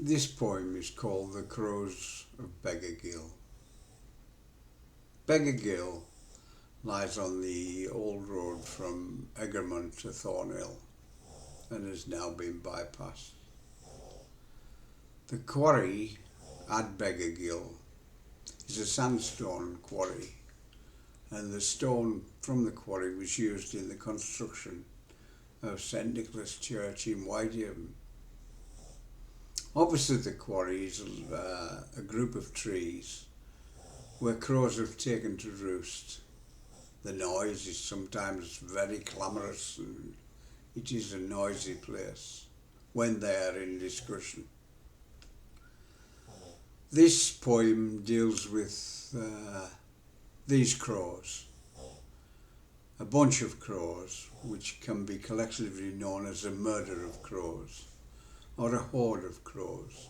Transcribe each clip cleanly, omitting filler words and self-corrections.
This poem is called The Crows of Beggarghyll. Beggarghyll lies on the old road from Egremont to Thornhill and has now been bypassed. The quarry at Beggarghyll is a sandstone quarry, and the stone from the quarry was used in the construction of St Nicholas Church in Whitehaven. Opposite the quarry is a group of trees where crows have taken to roost. The noise is sometimes very clamorous, and it is a noisy place when they are in discussion. This poem deals with these crows, a bunch of crows, which can be collectively known as a murder of crows, or a horde of crows,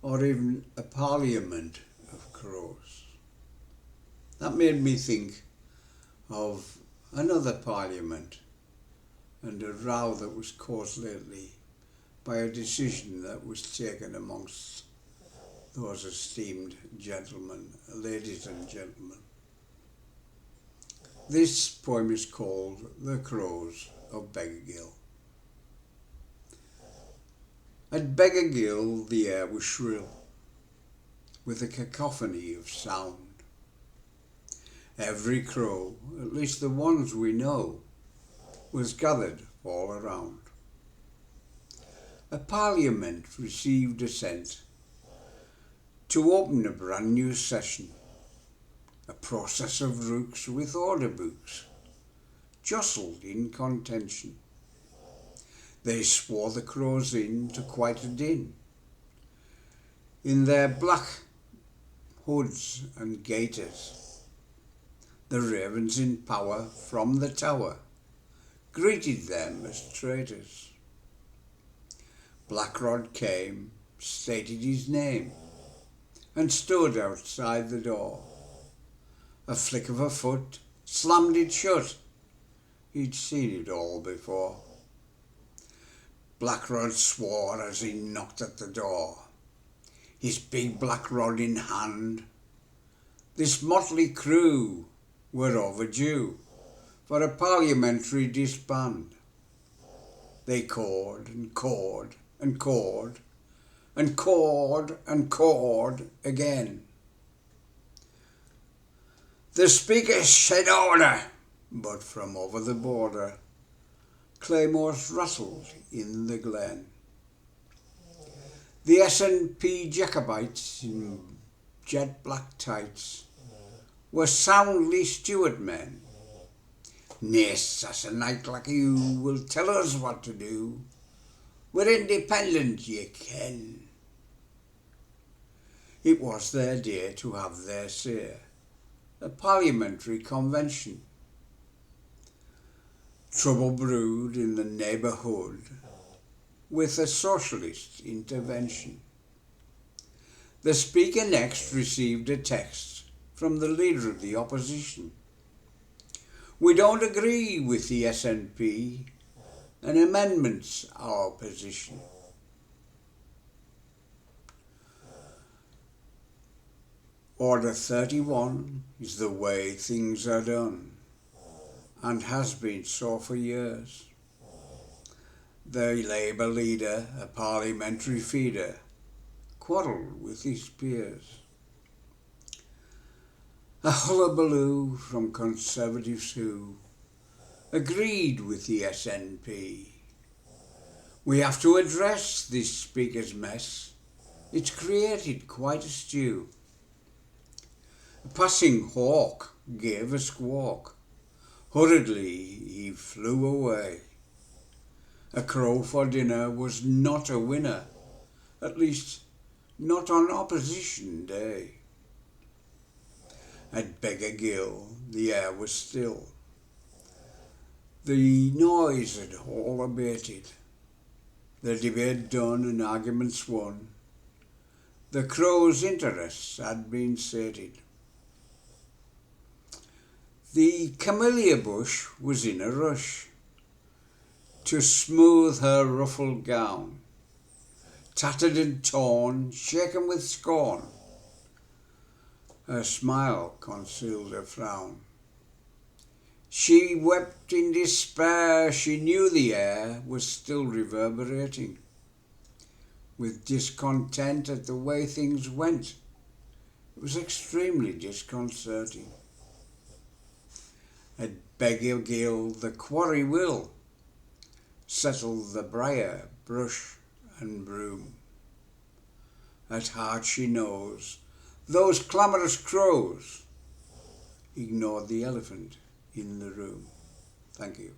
or even a parliament of crows. That made me think of another parliament and a row that was caused lately by a decision that was taken amongst those esteemed gentlemen, ladies and gentlemen. This poem is called The Crows of Beggarghyll. At Beggarghyll the air was shrill, with a cacophony of sound. Every crow, at least the ones we know, was gathered all around. A parliament received assent to open a brand new session, a process of rooks with order books, jostled in contention. They swore the crows in to quite a din. In their black hoods and gaiters, the ravens in power from the tower greeted them as traitors. Blackrod came, stated his name, and stood outside the door. A flick of a foot slammed it shut. He'd seen it all before. Blackrod swore as he knocked at the door, his big black rod in hand. This motley crew were overdue for a parliamentary disband. They cawed and cawed and cawed and cawed and cawed again. The speaker said order, but from over the border claymores rattled in the glen. The SNP Jacobites in jet black tights were soundly Stuart men. Nay, assassinate like you will tell us what to do. We're independent, ye ken. It was their day to have their say, a parliamentary convention. Trouble brewed in the neighbourhood with a socialist intervention. The speaker next received a text from the leader of the opposition. We don't agree with the SNP and amendments our position. Order 31 is the way things are done, and has been so for years. The Labour leader, a parliamentary feeder, quarrelled with his peers. A hullabaloo from Conservatives who agreed with the SNP. We have to address this Speaker's mess. It's created quite a stew. A passing hawk gave a squawk. Hurriedly he flew away. A crow for dinner was not a winner, at least not on opposition day. At Beggarghyll the air was still. The noise had all abated. The debate done and arguments won. The crow's interests had been sated. The camellia bush was in a rush to smooth her ruffled gown, tattered and torn, shaken with scorn. Her smile concealed a frown. She wept in despair. She knew the air was still reverberating with discontent at the way things went. It was extremely disconcerting. At Beggarghyll the quarry will settle the briar, brush and broom. At heart she knows those clamorous crows ignored the elephant in the room. Thank you.